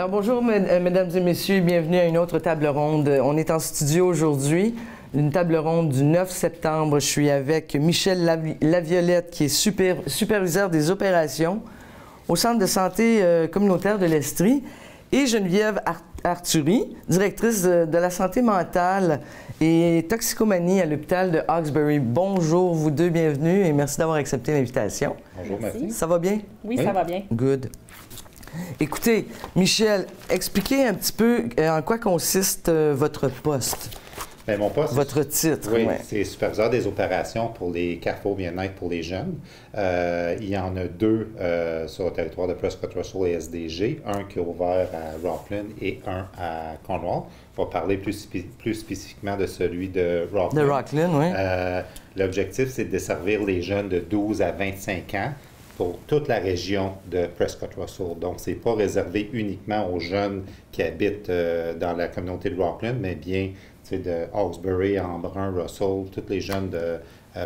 Alors bonjour mesdames et messieurs, bienvenue à une autre table ronde. On est en studio aujourd'hui, une table ronde du 9 septembre. Je suis avec Michel Laviolette qui est superviseur des opérations au Centre de santé communautaire de l'Estrie et Geneviève Arthurie, directrice de la santé mentale et toxicomanie à l'hôpital de Hawkesbury. Bonjour vous deux, bienvenue et merci d'avoir accepté l'invitation. Bonjour, merci. Ça va bien? Oui, ça va bien. Good. Écoutez, Michel, expliquez un petit peu en quoi consiste votre poste. Bien, mon poste, votre titre. Oui, ouais. c'est superviseur des opérations pour les carrefours bien-être pour les jeunes. Il y en a deux sur le territoire de Prescott-Russell et SDG, un qui est ouvert à Rockland et un à Cornwall. On va parler plus spécifiquement de celui de Rockland. De Rockland, oui. L'objectif, c'est de desservir les jeunes de 12 à 25 ans pour toute la région de Prescott-Russell. Donc, ce n'est pas réservé uniquement aux jeunes qui habitent dans la communauté de Rockland, mais bien de Hawkesbury, Embrun, Russell, tous les jeunes de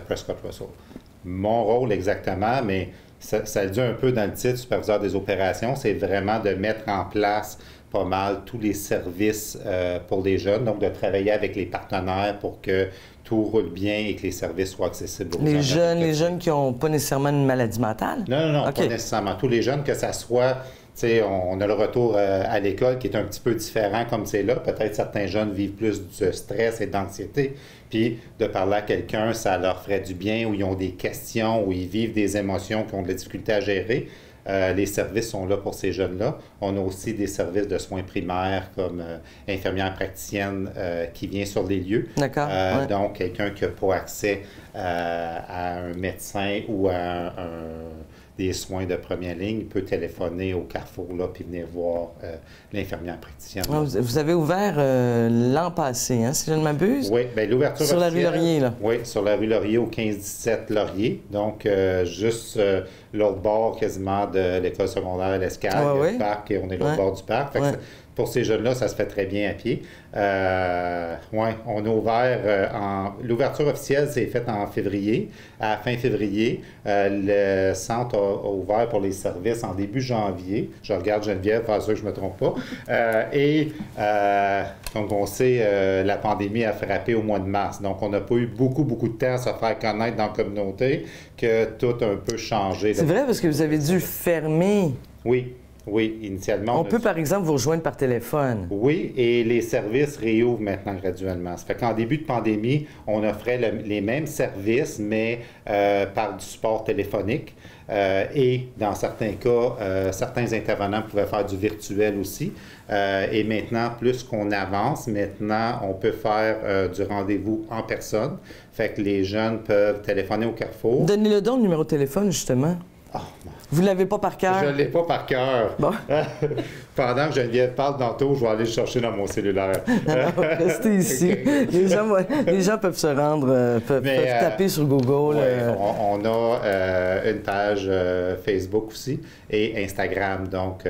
Prescott-Russell. Mon rôle exactement, mais ça le dit un peu dans le titre, superviseur des opérations, c'est vraiment de mettre en place pas mal tous les services pour les jeunes, donc de travailler avec les partenaires pour que tout roule bien et que les services soient accessibles aux jeunes. Les jeunes qui n'ont pas nécessairement une maladie mentale? Non, okay. Pas nécessairement. Tous les jeunes, que ça soit, on a le retour à l'école qui est un petit peu différent comme c'est là. Peut-être certains jeunes vivent plus de stress et d'anxiété. Puis de parler à quelqu'un, ça leur ferait du bien, ou ils ont des questions, ou ils vivent des émotions qui ont de la difficulté à gérer. Les services sont là pour ces jeunes-là. On a aussi des services de soins primaires comme infirmière praticienne qui vient sur les lieux. D'accord. Ouais. Donc, quelqu'un qui n'a pas accès à un médecin ou à des soins de première ligne peut téléphoner au carrefour là puis venir voir l'infirmière praticienne. Ah, vous avez ouvert l'an passé, hein, si je ne m'abuse? Oui, bien l'ouverture sur la rue Laurier, là. Oui, sur la rue Laurier au 15-17 Laurier. Donc, juste l'autre bord quasiment de l'école secondaire L'Escale, le parc, et on est l'autre bord du parc. Fait que pour ces jeunes-là, ça se fait très bien à pied. On a ouvert l'ouverture officielle s'est faite en février. À fin février, le centre a ouvert pour les services en début janvier. Je regarde Geneviève, pour sûr que je ne me trompe pas. Donc, on sait, la pandémie a frappé au mois de mars. Donc, on n'a pas eu beaucoup de temps à se faire connaître dans la communauté, que tout a un peu changé. C'est vrai, parce que vous avez dû fermer. Oui, initialement. On peut, par exemple, vous rejoindre par téléphone. Oui, et les services réouvrent maintenant graduellement. Ça fait qu'en début de pandémie, on offrait les mêmes services, mais par du support téléphonique. Et dans certains cas, certains intervenants pouvaient faire du virtuel aussi. Et maintenant, plus qu'on avance, maintenant, on peut faire du rendez-vous en personne. Fait que les jeunes peuvent téléphoner au carrefour. Donnez-le donc le numéro de téléphone, justement. Oh, vous ne l'avez pas par cœur? Je ne l'ai pas par cœur. Bon. Pendant que Geneviève parle tantôt, je vais aller le chercher dans mon cellulaire. Restez ici. Les gens peuvent se rendre, peuvent taper sur Google. On a une page Facebook aussi et Instagram, donc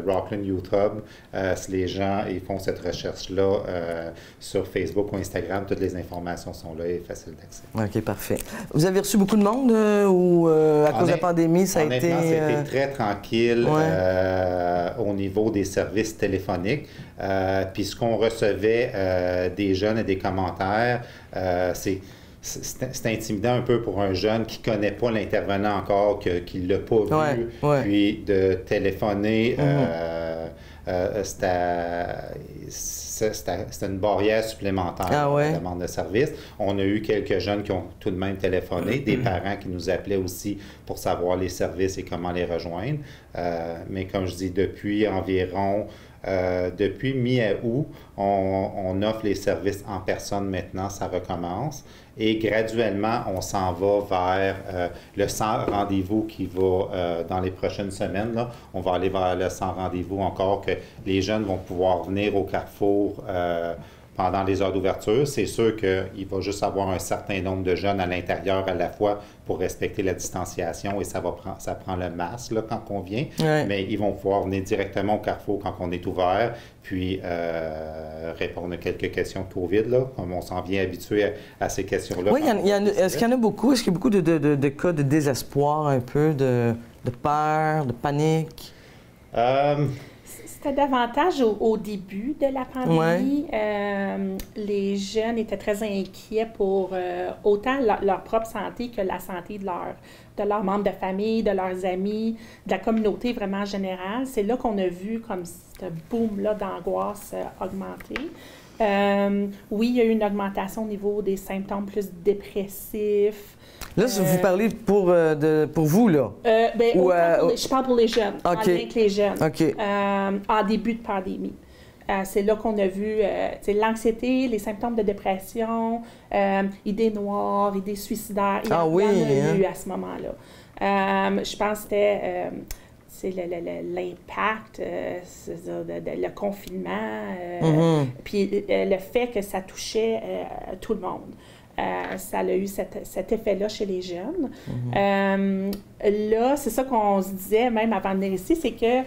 Rockland Youth Hub. Si les gens ils font cette recherche-là sur Facebook ou Instagram, toutes les informations sont là et faciles d'accès. OK, parfait. Vous avez reçu beaucoup de monde ou à cause de la pandémie, ça a été... C'était très tranquille au niveau des services téléphoniques. Puis ce qu'on recevait des jeunes et des commentaires, c'est intimidant un peu pour un jeune qui ne connaît pas l'intervenant encore, qui ne l'a pas vu, puis de téléphoner. C'était une barrière supplémentaire à la demande de service. On a eu quelques jeunes qui ont tout de même téléphoné, des parents qui nous appelaient aussi pour savoir les services et comment les rejoindre. Mais comme je dis, depuis mi-août, on offre les services en personne maintenant, ça recommence. Et graduellement, on s'en va vers le 100 rendez-vous qui va dans les prochaines semaines. Là, on va aller vers le 100 rendez-vous encore, que les jeunes vont pouvoir venir au carrefour pendant les heures d'ouverture. C'est sûr qu'il va juste avoir un certain nombre de jeunes à l'intérieur à la fois pour respecter la distanciation et ça prend le masque là, quand on vient. Mais ils vont pouvoir venir directement au carrefour quand on est ouvert, puis répondre à quelques questions de COVID, là, comme on s'en vient habitué à ces questions-là. Oui, est-ce qu'il y en a beaucoup? Est-ce qu'il y a beaucoup de cas de désespoir, un peu, de peur, de panique? C'était davantage au début de la pandémie. Les jeunes étaient très inquiets pour autant leur propre santé que la santé de leurs membres de famille, de leurs amis, de la communauté vraiment en général. C'est là qu'on a vu comme ce boom-là d'angoisse augmenter. Oui, il y a eu une augmentation au niveau des symptômes plus dépressifs. Là, vous parlez pour vous, là? Je parle pour les jeunes, en lien avec les jeunes, en début de pandémie. C'est là qu'on a vu l'anxiété, les symptômes de dépression, idées noires, idées suicidaires. Il y en a eu à ce moment-là. Je pense que c'était l'impact, le confinement, puis le fait que ça touchait tout le monde. Ça a eu cet effet-là chez les jeunes. Là, c'est ça qu'on se disait même avant de venir ici, c'est que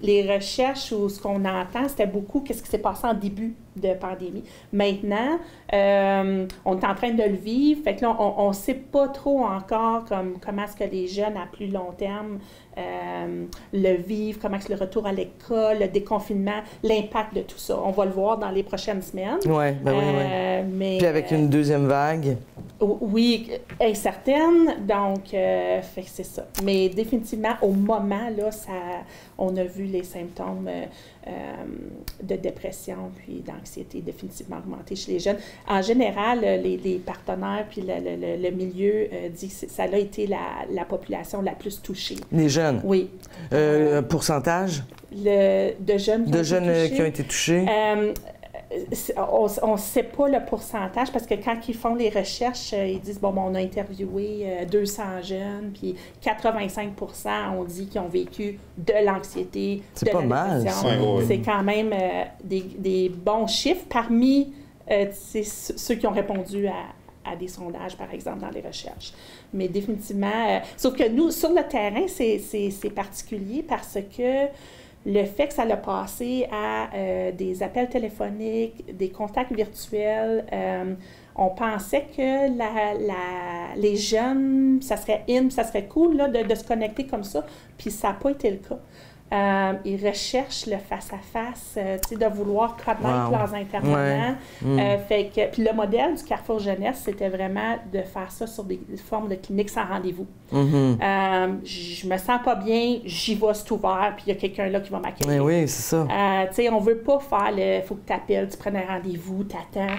les recherches ou ce qu'on entend, c'était beaucoup qu'est-ce qui s'est passé en début de pandémie. Maintenant, on est en train de le vivre, fait que là, on ne sait pas trop encore comment est-ce que les jeunes à plus long terme le vivent, comment est-ce que le retour à l'école, le déconfinement, l'impact de tout ça. On va le voir dans les prochaines semaines. Oui. Mais, puis avec une deuxième vague? Oui, incertaine, donc fait que c'est ça. Mais définitivement, au moment, là, on a vu les symptômes de dépression puis d'anxiété définitivement augmenter chez les jeunes. En général, les partenaires puis le milieu dit que ça a été la population la plus touchée. Les jeunes? Oui. Pourcentage? De jeunes qui ont été touchés? On ne sait pas le pourcentage parce que quand ils font les recherches, ils disent, on a interviewé 200 jeunes, puis 85% ont dit qu'ils ont vécu de l'anxiété, de la dépression. C'est quand même des bons chiffres parmi ceux qui ont répondu à des sondages, par exemple, dans les recherches. Mais définitivement, sauf que nous, sur le terrain, c'est particulier parce que le fait que ça l'a passé à des appels téléphoniques, des contacts virtuels, on pensait que les jeunes, ça serait ça serait cool là, de se connecter comme ça, puis ça n'a pas été le cas. Ils recherchent le face-à-face, de vouloir connaître leurs intervenants. Puis le modèle du Carrefour Jeunesse, c'était vraiment de faire ça sur des formes de cliniques sans rendez-vous. Je me sens pas bien, j'y vais, c'est ouvert, puis il y a quelqu'un là qui va m'accueillir. Oui, c'est ça. On veut pas faire il faut que tu appelles, tu prennes un rendez-vous, t'attends.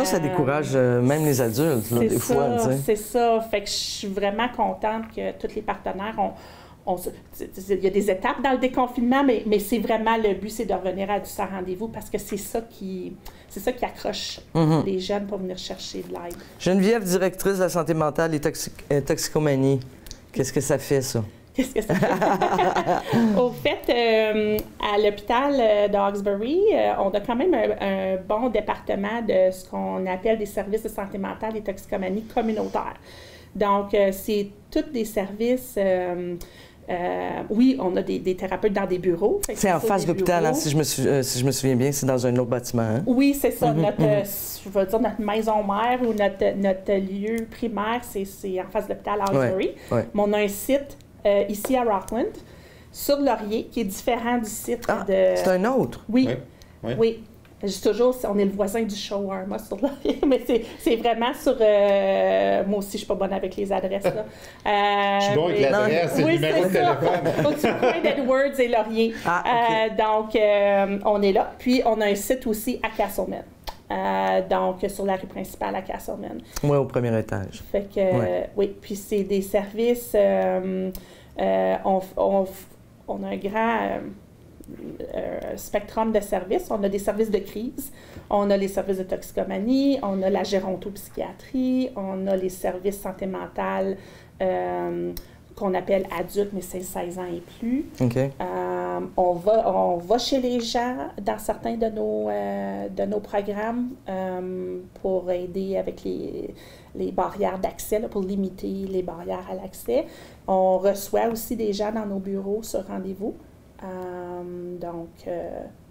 Ça décourage même les adultes, là, des fois. C'est ça. Fait que je suis vraiment contente que tous les partenaires il y a des étapes dans le déconfinement, mais c'est vraiment le but, c'est de revenir à du sans rendez-vous parce que c'est ça qui accroche les jeunes pour venir chercher de l'aide. Geneviève, directrice de la santé mentale et toxicomanie, qu'est-ce que ça fait, ça? Qu'est-ce que ça fait? Au fait, à l'hôpital de Hawkesbury, on a quand même un bon département de ce qu'on appelle des services de santé mentale et toxicomanie communautaires. Donc, c'est tous des services... oui, on a des thérapeutes dans des bureaux. C'est en face de l'hôpital, hein, si je me souviens bien, c'est dans un autre bâtiment. Hein? Oui, c'est ça. Notre maison mère ou notre lieu primaire, c'est en face de l'hôpital Hawkesbury. Mais on a un site ici à Rockland, sur Laurier, qui est différent du site de... c'est un autre? Oui. Je dis toujours, on est le voisin du shawarma sur Laurier, mais c'est vraiment sur... moi aussi, je suis pas bonne avec les adresses. Là. Je suis bon avec l'adresse et le numéro de téléphone. Au-dessus du coin d'Edwards et Laurier. Donc, on est là. Puis, on a un site aussi à Castleman. Donc, sur la rue principale à Castleman. Oui, au premier étage. Fait que, oui. Puis, c'est des services... on a un grand... spectrum de services. On a des services de crise, on a les services de toxicomanie, on a la gérontopsychiatrie, on a les services santé mentale qu'on appelle adultes, mais c'est 16 ans et plus. On va chez les gens dans certains de nos programmes pour aider avec les barrières d'accès, pour limiter les barrières à l'accès. On reçoit aussi des gens dans nos bureaux sur rendez-vous.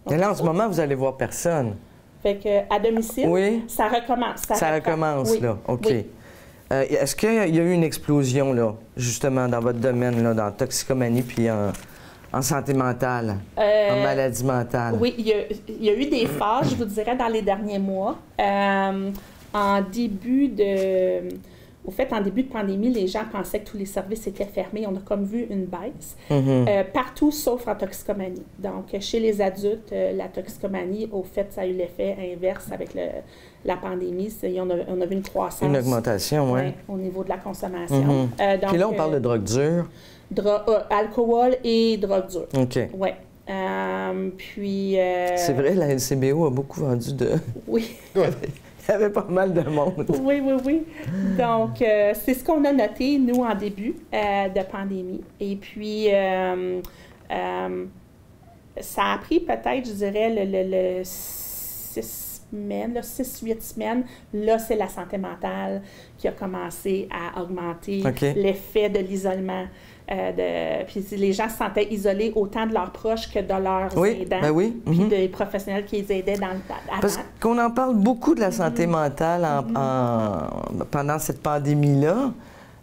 Mais là, en ce moment, vous allez voir personne. Fait que à domicile, ça recommence. Ça recommence, là. OK. Oui. Est-ce qu'il y a eu une explosion, là, justement, dans votre domaine, là, dans la toxicomanie puis en santé mentale, en maladie mentale? Oui, il y a eu des phases, je vous dirais, dans les derniers mois. En début de pandémie, les gens pensaient que tous les services étaient fermés. On a comme vu une baisse. Partout, sauf en toxicomanie. Donc, chez les adultes, la toxicomanie, au fait, ça a eu l'effet inverse avec la pandémie. On a vu une croissance. Une augmentation, oui. Au niveau de la consommation. Donc, puis là, on parle de drogue dure. Alcool et drogue dure. OK. Oui. Puis... C'est vrai, la LCBO a beaucoup vendu de... Oui. Il y avait pas mal de monde. Oui. Donc, c'est ce qu'on a noté, nous, en début de pandémie. Et puis, ça a pris peut-être, je dirais, le 6 semaines, 6-8 semaines. Là, c'est la santé mentale qui a commencé à augmenter l'effet de l'isolement. Puis les gens se sentaient isolés autant de leurs proches que de leurs aidants, puis des professionnels qui les aidaient dans le temps. Parce qu'on en parle beaucoup de la santé mentale pendant cette pandémie-là.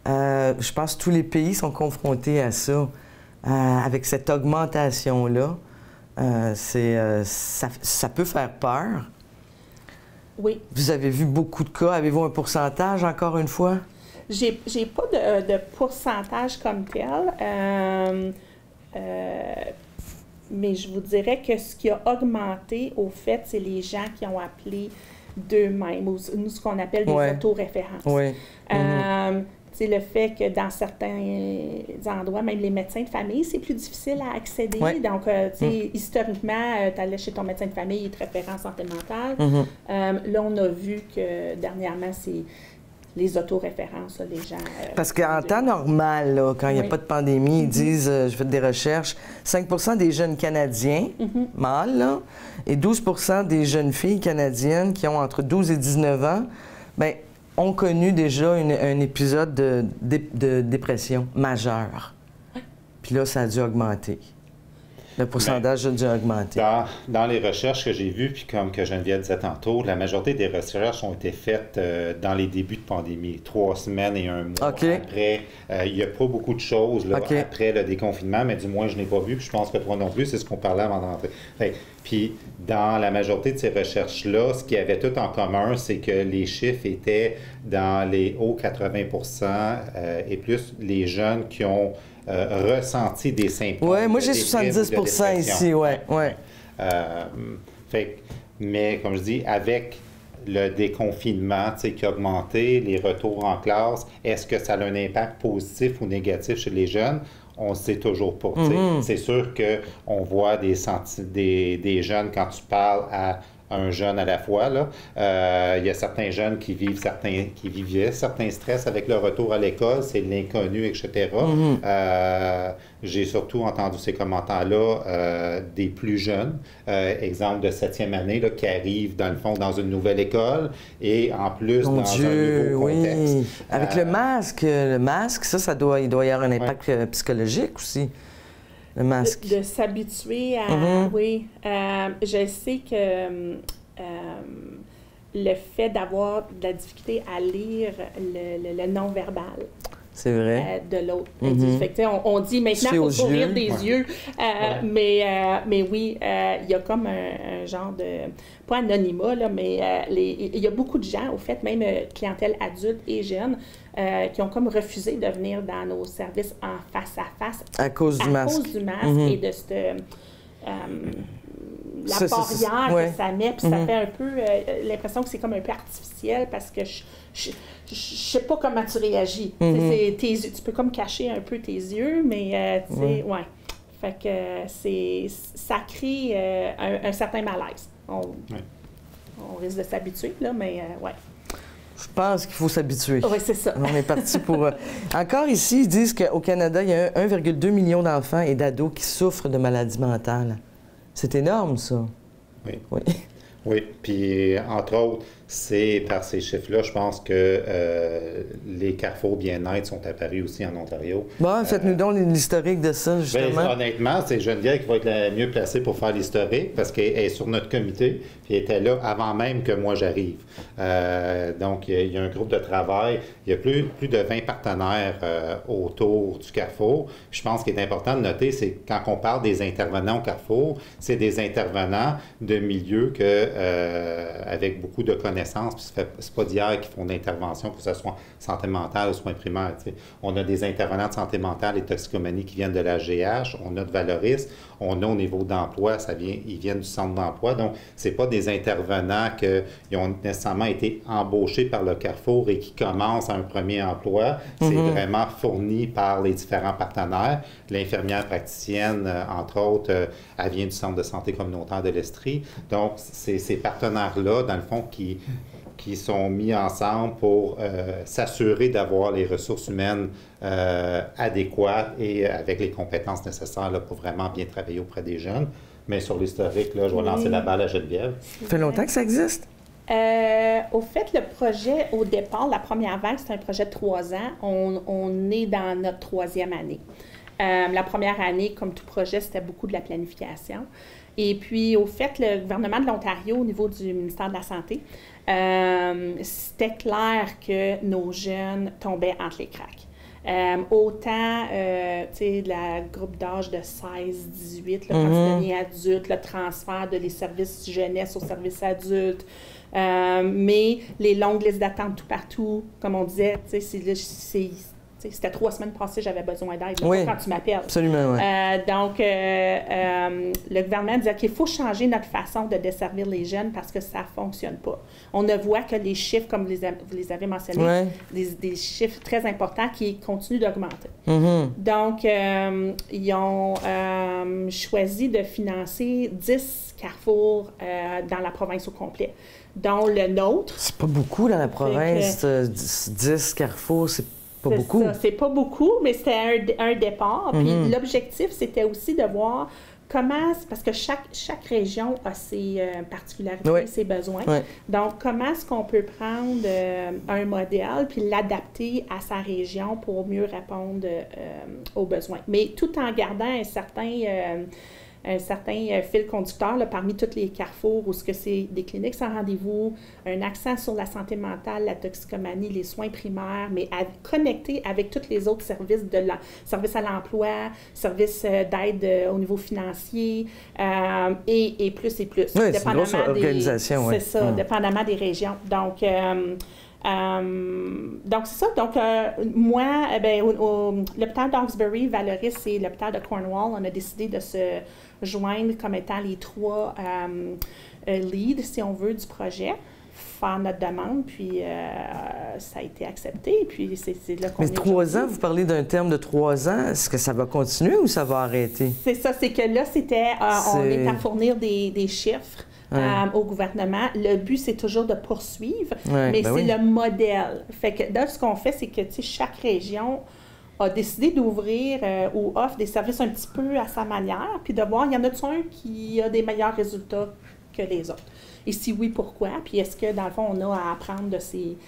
Je pense que tous les pays sont confrontés à ça. Avec cette augmentation-là, ça peut faire peur. Oui. Vous avez vu beaucoup de cas. Avez-vous un pourcentage, encore une fois? J'ai pas de pourcentage comme tel, mais je vous dirais que ce qui a augmenté, au fait, c'est les gens qui ont appelé d'eux-mêmes, ou nous, ce qu'on appelle des autoréférences. Oui. C'est le fait que dans certains endroits, même les médecins de famille, c'est plus difficile à accéder. Oui. Donc, historiquement, tu allais chez ton médecin de famille, il te référait en santé mentale. Là, on a vu que dernièrement, c'est les autoréférences, les gens... Parce qu'en temps normal, là, quand il n'y a pas de pandémie, ils disent, je fais des recherches, 5 des jeunes Canadiens, mâles, là, et 12 des jeunes filles canadiennes qui ont entre 12 et 19 ans, bien, ont connu déjà un épisode de dépression majeure. Puis là, ça a dû augmenter. Le pourcentage a dû augmenter. Dans les recherches que j'ai vues, puis comme que Geneviève disait tantôt, la majorité des recherches ont été faites dans les débuts de pandémie, 3 semaines et 1 mois. Après, il n'y a pas beaucoup de choses là, après le déconfinement, mais du moins, je n'ai pas vu, puis je pense que toi non plus, c'est ce qu'on parlait avant d'entrer. Puis, dans la majorité de ces recherches-là, ce qu'il y avait tout en commun, c'est que les chiffres étaient dans les hauts 80 et plus les jeunes qui ont ressenti des symptômes. Oui, moi j'ai 70 ici, oui. Mais comme je dis, avec le déconfinement qui a augmenté, les retours en classe, est-ce que ça a un impact positif ou négatif chez les jeunes? On ne sait toujours pas. C'est sûr qu'on voit des jeunes, quand tu parles à un jeune à la fois, là, il y a certains jeunes qui vivaient certains stress avec le retour à l'école, c'est l'inconnu, etc. J'ai surtout entendu ces commentaires-là des plus jeunes, exemple de 7e année, là, qui arrivent dans le fond dans une nouvelle école et en plus un nouveau contexte. Oui. Avec le masque, il doit y avoir un impact psychologique aussi. Le masque. De s'habituer à... Oui. Je sais que le fait d'avoir de la difficulté à lire le non-verbal. C'est vrai. De l'autre. Fait que, on dit maintenant qu'il faut s'ouvrir des yeux. Mais oui, il y a comme un genre de... Pas anonymat, là, mais il y a beaucoup de gens, au fait, même clientèle adulte et jeune, qui ont comme refusé de venir dans nos services en face à face. À cause du masque. À cause du masque et de cette... la barrière que ça met, puis ça fait un peu l'impression que c'est comme un peu artificiel parce que je sais pas comment tu réagis. Tu peux comme cacher un peu tes yeux, mais tu sais, Fait que ça crée un certain malaise. On risque de s'habituer, là, mais Je pense qu'il faut s'habituer. Oui, c'est ça. On est parti pour... Encore ici, ils disent qu'au Canada, il y a 1,2 million d'enfants et d'ados qui souffrent de maladies mentales. C'est énorme, ça. Oui. Puis, entre autres, c'est par ces chiffres-là, je pense que les carrefours bien-être sont apparus aussi en Ontario. Bon, faites-nous donc l'historique de ça, justement. Bien, honnêtement, c'est Geneviève qui va être la mieux placée pour faire l'historique parce qu'elle est sur notre comité, puis elle était là avant même que moi j'arrive. Donc, il y a un groupe de travail. Il y a plus de 20 partenaires autour du Carrefour. Je pense qu'il est important de noter, c'est que quand on parle des intervenants au Carrefour, c'est des intervenants de milieux avec beaucoup de connaissances. Puis c'est pas d'hier qu'ils font d'intervention, que ce soit santé mentale ou soins primaires. T'sais. On a des intervenants de santé mentale et toxicomanie qui viennent de la GH. On a de Valoris. On a au niveau d'emploi, ils viennent du centre d'emploi. Donc, c'est pas des intervenants qui ont nécessairement été embauchés par le Carrefour et qui commencent un premier emploi. C'est vraiment fourni par les différents partenaires. L'infirmière praticienne, entre autres, elle vient du Centre de santé communautaire de l'Estrie. Donc, c'est ces partenaires-là, dans le fond, qui sont mis ensemble pour s'assurer d'avoir les ressources humaines adéquates et avec les compétences nécessaires là, pour vraiment bien travailler auprès des jeunes. Mais sur l'historique, là, je vais lancer la balle à Geneviève. Ça fait longtemps que ça existe? Au fait, le projet, au départ, la première vague, c'est un projet de 3 ans. On est dans notre 3e année. La première année, comme tout projet, c'était beaucoup de la planification. Et puis, au fait, le gouvernement de l'Ontario, au niveau du ministère de la Santé, c'était clair que nos jeunes tombaient entre les cracks. Autant, tu sais, la groupe d'âge de 16-18, quand tu deviens adulte, le transfert de les services jeunesse aux services adultes, mais les longues listes d'attente tout partout, comme on disait, tu sais, c'était 3 semaines passées, j'avais besoin d'aide, oui, quand tu m'appelles. Absolument, oui. Donc, le gouvernement disait qu'il faut changer notre façon de desservir les jeunes parce que ça ne fonctionne pas. On ne voit que les chiffres, comme vous les avez mentionnés, des chiffres très importants qui continuent d'augmenter. Donc, ils ont choisi de financer 10 carrefours dans la province au complet, dont le nôtre. C'est pas beaucoup dans la province, 10 carrefours, c'est pas beaucoup. C'est pas beaucoup, mais c'était un départ. Puis l'objectif, c'était aussi de voir comment, parce que chaque région a ses particularités, ses besoins. Donc, comment est-ce qu'on peut prendre un modèle puis l'adapter à sa région pour mieux répondre aux besoins. Mais tout en gardant un certain fil conducteur là, parmi tous les carrefours où ce que c'est des cliniques sans rendez-vous, un accent sur la santé mentale, la toxicomanie, les soins primaires, mais connecté avec tous les autres services services à l'emploi, services d'aide au niveau financier et plus et plus. Oui, c'est une grosse organisation. C'est ça, dépendamment des régions. Donc, c'est ça. Donc, moi, l'hôpital d'Hawkesbury, Valoris et l'hôpital de Cornwall, on a décidé de se joindre comme étant les 3 leads, si on veut, du projet, faire notre demande, puis ça a été accepté, puis c'est là qu'on est. Mais 3 ans, vous parlez d'un terme de 3 ans, est-ce que ça va continuer ou ça va arrêter? C'est ça, c'est que là, on est à fournir des chiffres. Au gouvernement. Le but, c'est toujours de poursuivre, mais c'est le modèle. Fait que là, ce qu'on fait, c'est que chaque région a décidé d'ouvrir ou offre des services un petit peu à sa manière, puis de voir, il y en a-t-il un qui a des meilleurs résultats que les autres? Et si oui, pourquoi? Puis est-ce que, dans le fond, on a à apprendre de ces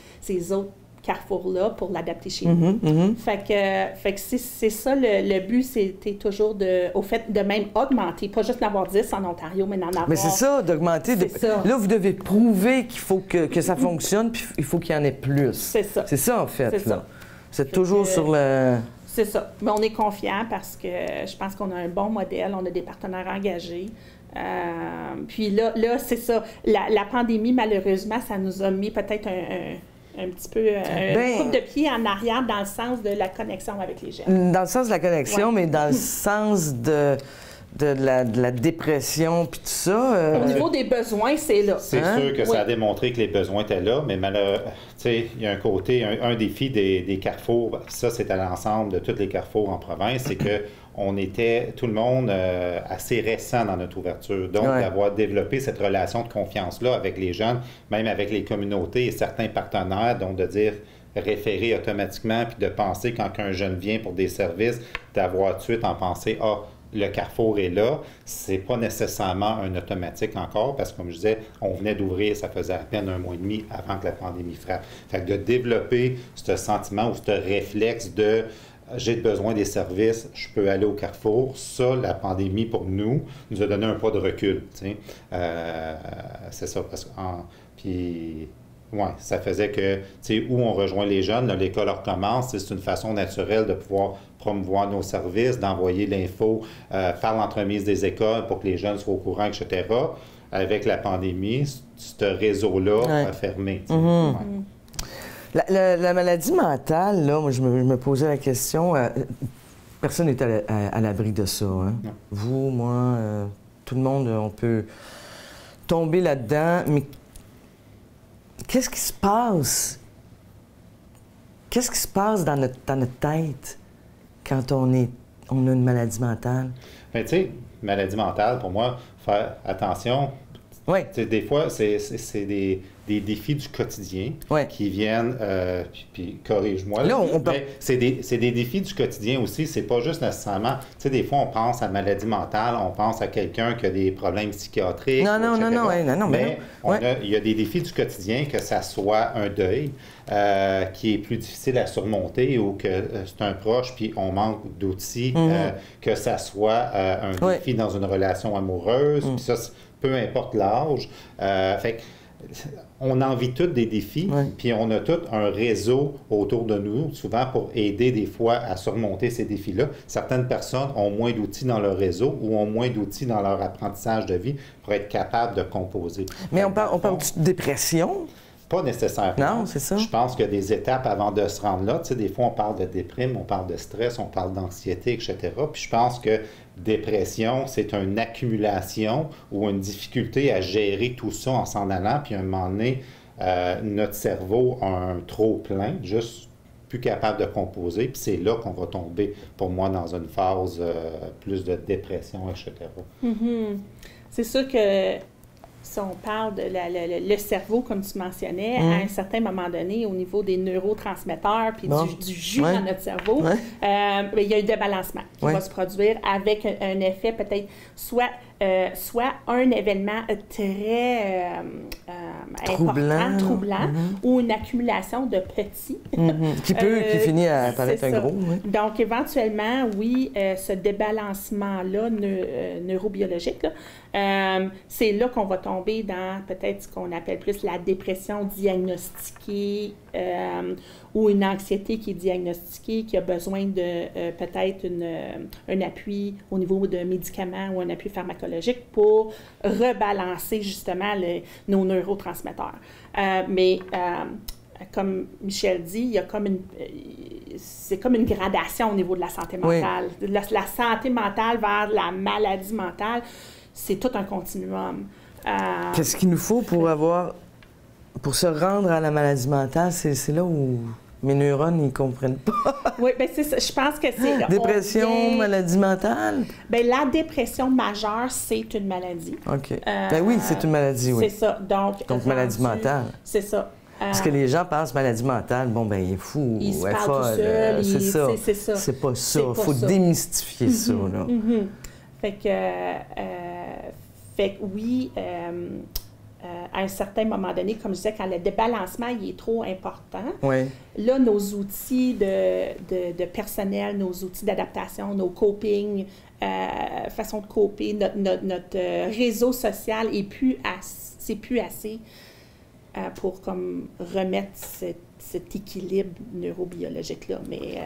autres carrefour-là pour l'adapter chez nous. Fait que c'est ça, le but, c'était toujours au fait de même augmenter, pas juste d'avoir 10 en Ontario, mais d'en avoir... Mais c'est ça, d'augmenter. Là, vous devez prouver qu'il faut que ça fonctionne, puis il faut qu'il y en ait plus. C'est ça. C'est ça, en fait. C'est ça. C'est toujours sur le... C'est ça. Mais on est confiants parce que je pense qu'on a un bon modèle, on a des partenaires engagés. Puis là c'est ça. La pandémie, malheureusement, ça nous a mis peut-être un petit peu un coup de pied en arrière dans le sens de la connexion avec les jeunes. Dans le sens de la connexion, mais dans le sens de la dépression puis tout ça. Au niveau des besoins, c'est là. C'est sûr que ça a démontré que les besoins étaient là, mais malheureusement, il y a un côté, un défi des carrefours, ça c'est à l'ensemble de tous les carrefours en province, c'est que on était, tout le monde, assez récent dans notre ouverture. Donc, d'avoir développé cette relation de confiance-là avec les jeunes, même avec les communautés et certains partenaires, donc de dire référer automatiquement, puis de penser quand un jeune vient pour des services, d'avoir tout de suite en pensée, le Carrefour est là, c'est pas nécessairement un automatique encore, parce que comme je disais, on venait d'ouvrir, ça faisait à peine 1 mois et demi avant que la pandémie frappe. Fait que de développer ce sentiment ou ce réflexe de j'ai besoin des services, je peux aller au Carrefour. Ça, la pandémie, pour nous a donné un pas de recul. C'est ça. Puis, ouais, ça faisait que, tu sais, où on rejoint les jeunes, l'école recommence, c'est une façon naturelle de pouvoir promouvoir nos services, d'envoyer l'info par l'entremise des écoles pour que les jeunes soient au courant, etc. Avec la pandémie, ce réseau-là a fermé. La maladie mentale, là, moi, je me posais la question, personne n'est à l'abri de ça. Hein? Vous, moi, tout le monde, on peut tomber là-dedans, mais qu'est-ce qui se passe? Qu'est-ce qui se passe dans notre tête quand on a une maladie mentale? Bien, tu sais, maladie mentale, pour moi, faire attention. Oui. Des fois, c'est des défis du quotidien qui viennent, puis corrige-moi. Là, c'est des défis du quotidien aussi. C'est pas juste nécessairement... Tu sais, des fois, on pense à maladie mentale, on pense à quelqu'un qui a des problèmes psychiatriques. Mais il y a des défis du quotidien, que ça soit un deuil qui est plus difficile à surmonter ou que c'est un proche, puis on manque d'outils, que ça soit un défi dans une relation amoureuse, puis ça, peu importe l'âge. Fait que on en vit tous des défis, puis on a tout un réseau autour de nous, souvent pour aider des fois à surmonter ces défis-là. Certaines personnes ont moins d'outils dans leur réseau ou ont moins d'outils dans leur apprentissage de vie pour être capables de composer. Mais on parle de dépression? Pas nécessairement. Non, c'est ça. Je pense qu'il y a des étapes avant de se rendre là. Tu sais, des fois, on parle de déprime, on parle de stress, on parle d'anxiété, etc. Puis je pense que dépression, c'est une accumulation ou une difficulté à gérer tout ça en s'en allant. Puis à un moment donné, notre cerveau a un trop plein, juste plus capable de composer. Puis c'est là qu'on va tomber, pour moi, dans une phase plus de dépression, etc. C'est sûr que si on parle de le cerveau, comme tu mentionnais, à un certain moment donné, au niveau des neurotransmetteurs puis du jus dans notre cerveau, il y a un débalancement qui va se produire avec un effet peut-être soit un événement très troublant ou une accumulation de petits. Qui finit à apparaître un gros. Donc, éventuellement, oui, ce débalancement-là neurobiologique, c'est là qu'on va tomber dans peut-être ce qu'on appelle plus la dépression diagnostiquée ou une anxiété qui est diagnostiquée, qui a besoin de peut-être un appui au niveau de médicaments ou un appui pharmacologique pour rebalancer justement nos neurotransmetteurs. Mais comme Michel dit, il y a c'est comme une gradation au niveau de la santé mentale. La santé mentale vers la maladie mentale, c'est tout un continuum. Qu'est-ce qu'il nous faut pour se rendre à la maladie mentale? C'est là où mes neurones, ils comprennent pas. Oui, bien c'est ça. Je pense que c'est... Dépression, maladie mentale? Bien, la dépression majeure, c'est une maladie. OK. Ben oui, c'est une maladie, oui. C'est ça. Donc maladie mentale. C'est ça. Parce que les gens pensent maladie mentale, bon, ben il est fou, il se elle est parle folle. Tout seul, c'est ça. C'est pas ça. Il faut démystifier ça, là. Fait que oui, à un certain moment donné, comme je disais, quand le débalancement il est trop important, là, nos outils de personnel, nos outils d'adaptation, nos coping, façon de coper, notre réseau social c'est plus assez pour comme remettre cet équilibre neurobiologique-là.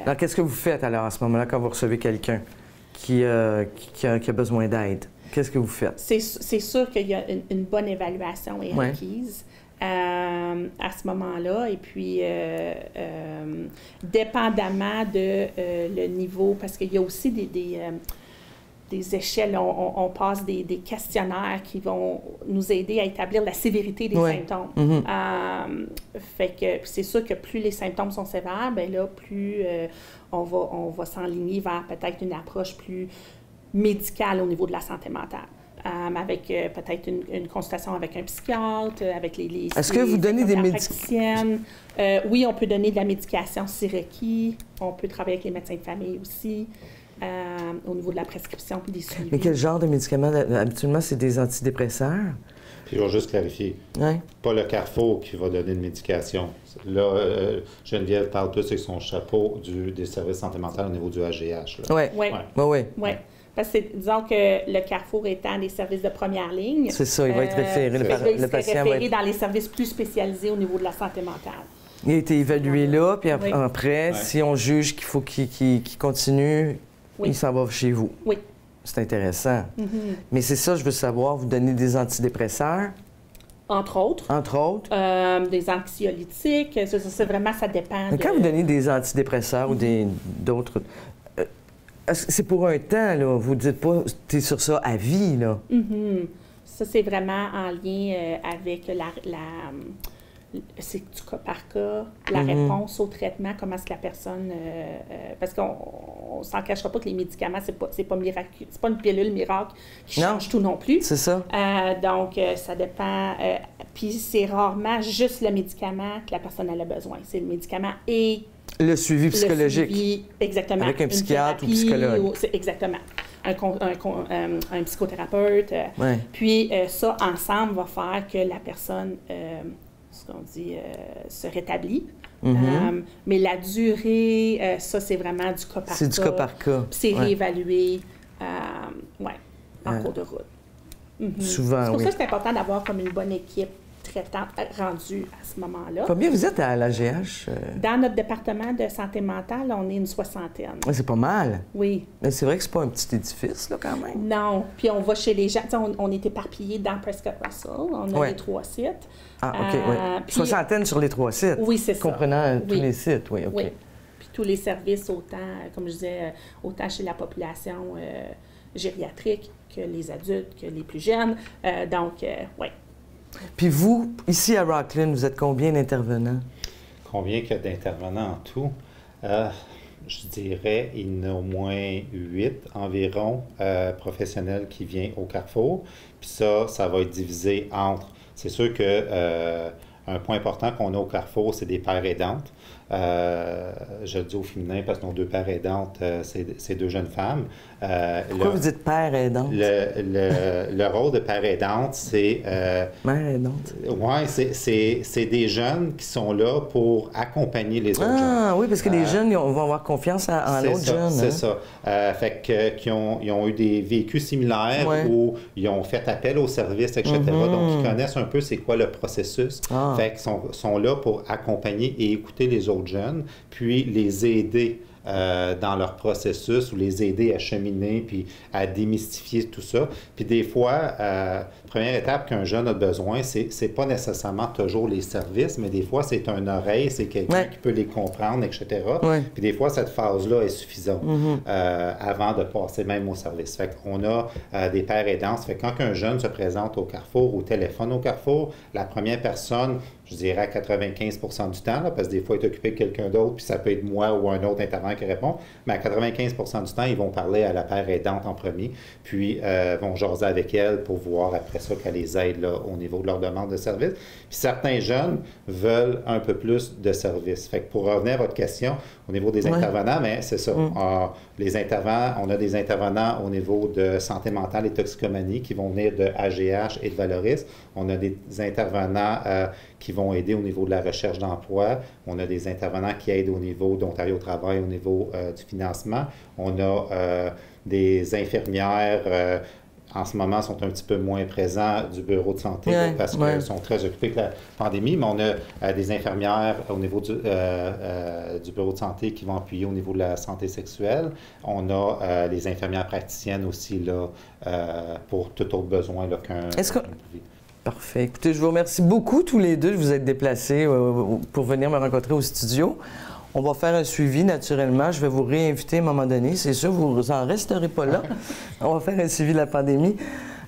Alors, qu'est-ce que vous faites alors à ce moment-là quand vous recevez quelqu'un qui a besoin d'aide? Qu'est-ce que vous faites? C'est sûr qu'il y a une bonne évaluation est requise à ce moment-là. Et puis, dépendamment de le niveau, parce qu'il y a aussi des échelles, on passe des questionnaires qui vont nous aider à établir la sévérité des symptômes. Fait que c'est sûr que plus les symptômes sont sévères, bien là, plus on va s'enligner vers peut-être une approche plus médicale au niveau de la santé mentale. Avec peut-être une consultation avec un psychiatre, avec les Est-ce que vous donnez des médicaments? Oui, on peut donner de la médication si requis. On peut travailler avec les médecins de famille aussi. au niveau de la prescription et des suivis. Mais quel genre de médicaments? Habituellement, c'est des antidépresseurs? Puis je vais juste clarifier. Ouais. Pas le Carrefour qui va donner une médication. Là, Geneviève parle plus avec son chapeau des services santé mentale au niveau du AGH. Oui. Oui. Parce que disons que le Carrefour étant des services de première ligne. C'est ça, il va être référé. Le patient va être dans les services plus spécialisés au niveau de la santé mentale. Il a été évalué là, puis après, si on juge qu'il faut qu'il continue, il s'en va chez vous. Oui. C'est intéressant. Mais c'est ça, je veux savoir, vous donnez des antidépresseurs? Entre autres. Entre autres? Des anxiolytiques, c'est vraiment, ça dépend. Mais quand vous donnez des antidépresseurs ou d'autres, c'est pour un temps, là. Vous ne dites pas, tu es sur ça à vie, là. Ça, c'est vraiment en lien avec c'est du cas par cas, la réponse au traitement, comment est-ce que la personne... parce qu'on ne s'en cachera pas que les médicaments, c'est pas miraculeux, c'est pas une pilule miracle qui change tout non plus. C'est ça. Donc, ça dépend. Puis c'est rarement juste le médicament que la personne a besoin. C'est le médicament et... Le suivi psychologique. Le suivi, exactement. Avec un psychiatre ou psychologue. Exactement. Un psychothérapeute. Puis ça, ensemble, va faire que la personne... ce qu'on dit, se rétablit. Mais la durée, ça, c'est vraiment du cas par cas. C'est du cas par cas. C'est réévalué en cours de route. Souvent, c'est pour ça que c'est important d'avoir comme une bonne équipe traitante rendue à ce moment-là. Combien vous êtes à l'AGH? Dans notre département de santé mentale, on est une 60aine. C'est pas mal. Oui. Mais c'est vrai que c'est pas un petit édifice, là, quand même. Non. Puis on va chez les gens. On est éparpillés dans Prescott Russell. On a les 3 sites. Ah, OK, oui. Puis 60 sur les 3 sites. Oui, c'est ça. Comprenant tous les sites, oui, OK. Oui. Puis tous les services, autant, comme je disais, autant chez la population gériatrique que les adultes, que les plus jeunes. Donc, oui. Puis vous, ici à Rockland, vous êtes combien d'intervenants? Combien qu'il y a d'intervenants en tout? Je dirais il y en a au moins 8 environ professionnels qui viennent au Carrefour. Puis ça va être divisé entre... C'est sûr que un point important qu'on a au Carrefour, c'est des pères aidantes. Je le dis au féminin parce que nos 2 pères aidantes, c'est 2 jeunes femmes. Pourquoi vous dites père aidante? Le rôle de père aidante, c'est... mère aidante? Oui, c'est des jeunes qui sont là pour accompagner les autres jeunes. Ah oui, parce que les jeunes vont avoir confiance en l'autre jeune. C'est ça. Fait que, ils ont eu des vécus similaires où ils ont fait appel au service, etc. Donc, ils connaissent un peu c'est quoi le processus. Fait qu'ils sont là pour accompagner et écouter les autres jeunes, puis les aider dans leur processus ou les aider à cheminer puis à démystifier tout ça. Puis des fois, première étape qu'un jeune a besoin, c'est pas nécessairement toujours les services, mais des fois, c'est une oreille, c'est quelqu'un qui peut les comprendre, etc. Puis des fois, cette phase-là est suffisante avant de passer même au service. Fait qu'on a des pères aidants. Fait que quand un jeune se présente au Carrefour ou téléphone au Carrefour, la première personne, je dirais à 95% du temps, là, parce que des fois, il est occupé de quelqu'un d'autre, puis ça peut être moi ou un autre intervenant qui répond, mais à 95% du temps, ils vont parler à la père aidante en premier, puis vont jaser avec elle pour voir après ça qu'elle les aide là, au niveau de leur demande de service. Puis certains jeunes veulent un peu plus de services. Fait que pour revenir à votre question, au niveau des intervenants, mais c'est ça. On a des intervenants au niveau de santé mentale et toxicomanie qui vont venir de AGH et de Valoris. On a des intervenants qui vont aider au niveau de la recherche d'emploi. On a des intervenants qui aident au niveau d'Ontario Travail, au niveau du financement. On a des infirmières en ce moment, sont un petit peu moins présents du bureau de santé parce qu'ils sont très occupés avec la pandémie, mais on a des infirmières au niveau du bureau de santé qui vont appuyer au niveau de la santé sexuelle. On a les infirmières praticiennes aussi là, pour tout autre besoin là, qu'un... Parfait. Écoutez, je vous remercie beaucoup tous les deux de vous être déplacés pour venir me rencontrer au studio. On va faire un suivi naturellement. Je vais vous réinviter à un moment donné. C'est sûr, vous n'en resterez pas là. On va faire un suivi de la pandémie.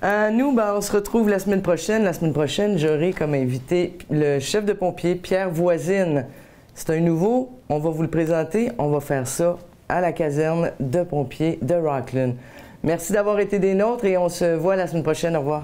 Nous, on se retrouve la semaine prochaine. La semaine prochaine, j'aurai comme invité le chef de pompier, Pierre Voisine. C'est un nouveau. On va vous le présenter. On va faire ça à la caserne de pompiers de Rockland. Merci d'avoir été des nôtres et on se voit la semaine prochaine. Au revoir.